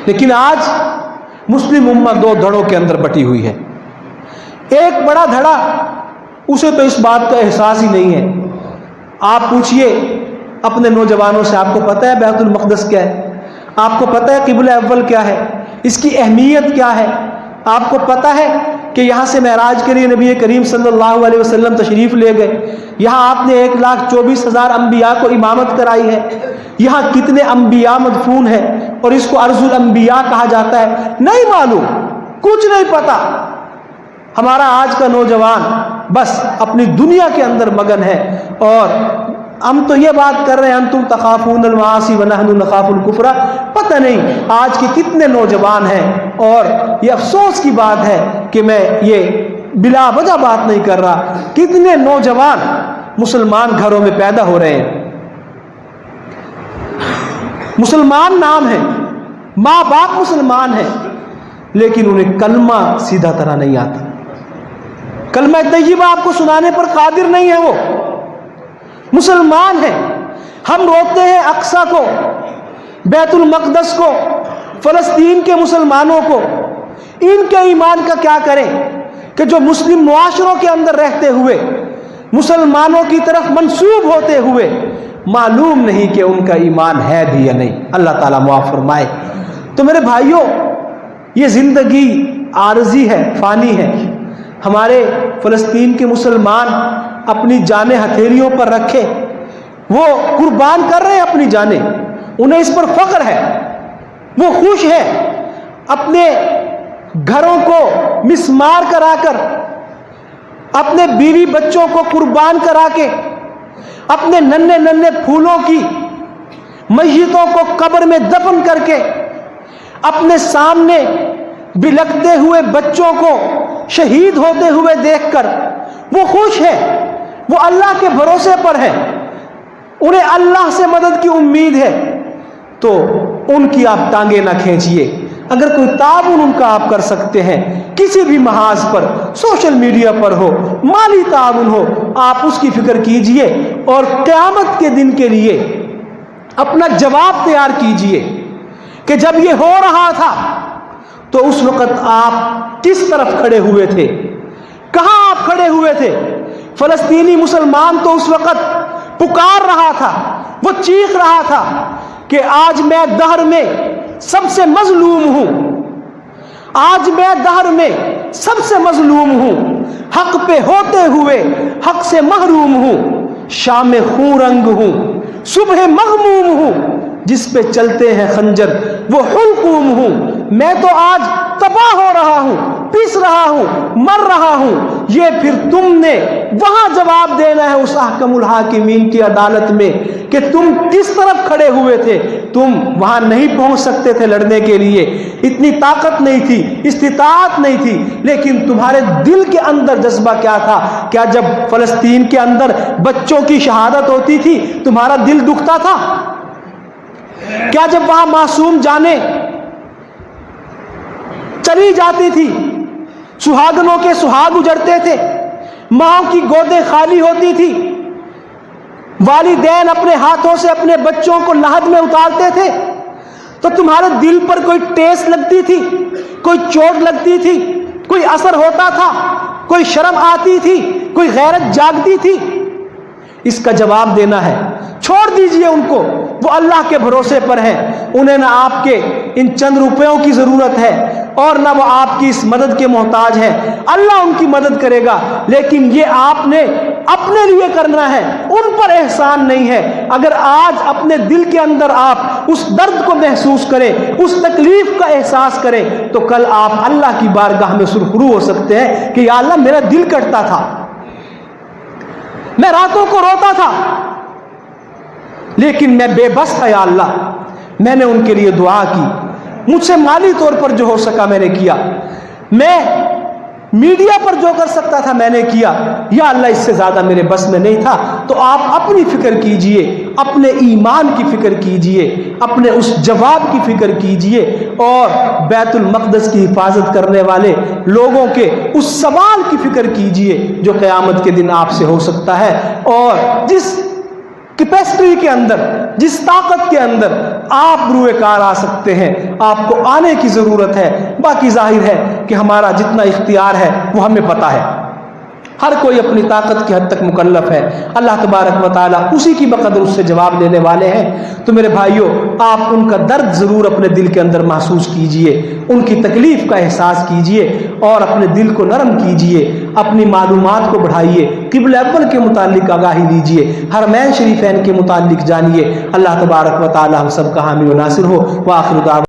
لیکن آج مسلم امت دو دھڑوں کے اندر بٹی ہوئی ہے. ایک بڑا دھڑا اسے تو اس بات کا احساس ہی نہیں ہے. آپ پوچھئے اپنے نوجوانوں سے، آپ کو پتہ ہے بیت المقدس کیا ہے؟ آپ کو پتہ ہے قبلہ اول کیا ہے؟ اس کی اہمیت کیا ہے؟ آپ کو پتہ ہے کہ یہاں سے معراج کے لیے نبی کریم صلی اللہ علیہ وسلم تشریف لے گئے. یہاں آپ نے 1,24,000 انبیاء کو امامت کرائی ہے. یہاں کتنے انبیاء مدفون ہیں اور اس کو ارض الانبیاء کہا جاتا ہے؟ نہیں معلوم، کچھ نہیں پتا. ہمارا آج کا نوجوان بس اپنی دنیا کے اندر مگن ہے، اور ہم تو یہ بات کر رہے ہیں انتم تخافون المعاصی ونحن نخاف الکفر. پتہ نہیں آج کے کتنے نوجوان ہیں، اور یہ افسوس کی بات ہے کہ میں یہ بلا وجہ بات نہیں کر رہا، کتنے نوجوان مسلمان گھروں میں پیدا ہو رہے ہیں، مسلمان نام ہے، ماں باپ مسلمان ہیں، لیکن انہیں کلمہ سیدھا طرح نہیں آتا. کلمہ طیبہ آپ کو سنانے پر قادر نہیں ہے. وہ مسلمان ہیں. ہم روتے ہیں اقصی کو، بیت المقدس کو، فلسطین کے مسلمانوں کو. ان کے ایمان کا کیا کریں کہ جو مسلم معاشروں کے اندر رہتے ہوئے مسلمانوں کی طرف منسوب ہوتے ہوئے معلوم نہیں کہ ان کا ایمان ہے بھی یا نہیں. اللہ تعالیٰ معاف فرمائے. تو میرے بھائیوں، یہ زندگی عارضی ہے، فانی ہے. ہمارے فلسطین کے مسلمان اپنی جانیں ہتھیلیوں پر رکھے، وہ قربان کر رہے ہیں اپنی جانیں، انہیں اس پر فخر ہے، وہ خوش ہے. اپنے گھروں کو مسمار کرا کر، اپنے بیوی بچوں کو قربان کرا کے، اپنے ننھے ننھے پھولوں کی میتوں کو قبر میں دفن کر کے، اپنے سامنے بلکتے ہوئے بچوں کو شہید ہوتے ہوئے دیکھ کر وہ خوش ہے. وہ اللہ کے بھروسے پر ہے، انہیں اللہ سے مدد کی امید ہے. تو ان کی آپ ٹانگیں نہ کھینچیے. اگر کوئی تعاون ان کا آپ کر سکتے ہیں کسی بھی محاذ پر، سوشل میڈیا پر ہو، مالی تعاون ہو، آپ اس کی فکر کیجئے، اور قیامت کے دن کے لیے اپنا جواب تیار کیجئے کہ جب یہ ہو رہا تھا تو اس وقت آپ کس طرف کھڑے ہوئے تھے، کہاں آپ کھڑے ہوئے تھے. فلسطینی مسلمان تو اس وقت پکار رہا تھا، وہ چیخ رہا تھا کہ آج میں دہر میں سب سے مظلوم ہوں، آج میں دہر میں سب سے مظلوم ہوں، حق پہ ہوتے ہوئے حق سے محروم ہوں، شام خون رنگ ہوں، صبح مغموم ہوں، جس پہ چلتے ہیں خنجر وہ حلقوم ہوں. میں تو آج تباہ ہو رہا ہوں، پس رہا ہوں، مر رہا ہوں. یہ پھر تم نے وہاں جواب دینا ہے اس احکم الحاکمین کی عدالت میں کہ تم کس طرف کھڑے ہوئے تھے. تم وہاں نہیں پہنچ سکتے تھے لڑنے کے لیے، اتنی طاقت نہیں تھی، استطاعت نہیں تھی، لیکن تمہارے دل کے اندر جذبہ کیا تھا؟ کیا جب فلسطین کے اندر بچوں کی شہادت ہوتی تھی تمہارا دل دکھتا تھا؟ کیا جب وہاں معصوم جانیں چلی جاتی تھی، سہاگنوں کے سہاگ اجڑتے تھے، ماں کی گودیں خالی ہوتی تھی، والدین اپنے ہاتھوں سے اپنے بچوں کو لحد میں اتارتے تھے، تو تمہارے دل پر کوئی ٹیس لگتی تھی، کوئی چوٹ لگتی تھی، کوئی اثر ہوتا تھا، کوئی شرم آتی تھی، کوئی غیرت جاگتی تھی؟ اس کا جواب دینا ہے. چھوڑ دیجئے ان کو، وہ اللہ کے بھروسے پر ہیں. انہیں نہ آپ کے ان چند روپیوں کی ضرورت ہے اور نہ وہ آپ کی اس مدد کے محتاج ہیں. اللہ ان کی مدد کرے گا، لیکن یہ آپ نے اپنے لیے کرنا ہے، ان پر احسان نہیں ہے. اگر آج اپنے دل کے اندر آپ اس درد کو محسوس کریں، اس تکلیف کا احساس کریں، تو کل آپ اللہ کی بارگاہ میں سرخرو ہو سکتے ہیں کہ یا اللہ میرا دل کٹتا تھا، میں راتوں کو روتا تھا، لیکن میں بے بس تھا. یا اللہ میں نے ان کے لیے دعا کی، مجھ سے مالی طور پر جو ہو سکا میں نے کیا، میں میڈیا پر جو کر سکتا تھا میں نے کیا. یا اللہ اس سے زیادہ میرے بس میں نہیں تھا. تو آپ اپنی فکر کیجئے، اپنے ایمان کی فکر کیجئے، اپنے اس جواب کی فکر کیجئے، اور بیت المقدس کی حفاظت کرنے والے لوگوں کے اس سوال کی فکر کیجئے جو قیامت کے دن آپ سے ہو سکتا ہے. اور جس کیپیسٹی کے اندر، جس طاقت کے اندر آپ بروئے کار آ سکتے ہیں، آپ کو آنے کی ضرورت ہے۔ باقی ظاہر ہے کہ ہمارا جتنا اختیار ہے وہ ہمیں پتہ ہے، ہر کوئی اپنی طاقت کی حد تک مکلف ہے، اللہ تبارک و تعالیٰ اسی کی بقدر اس سے جواب لینے والے ہیں۔ تو میرے بھائیوں، آپ ان کا درد ضرور اپنے دل کے اندر محسوس کیجئے، ان کی تکلیف کا احساس کیجئے اور اپنے دل کو نرم کیجئے، اپنی معلومات کو بڑھائیے، قبلہ اول کے متعلق آگاہی لیجئے، حرمین شریفین کے متعلق جانیے۔ اللہ تبارک و تعالیٰ ہم سب کا حامی و ناصر ہو۔ وآخر دعوانا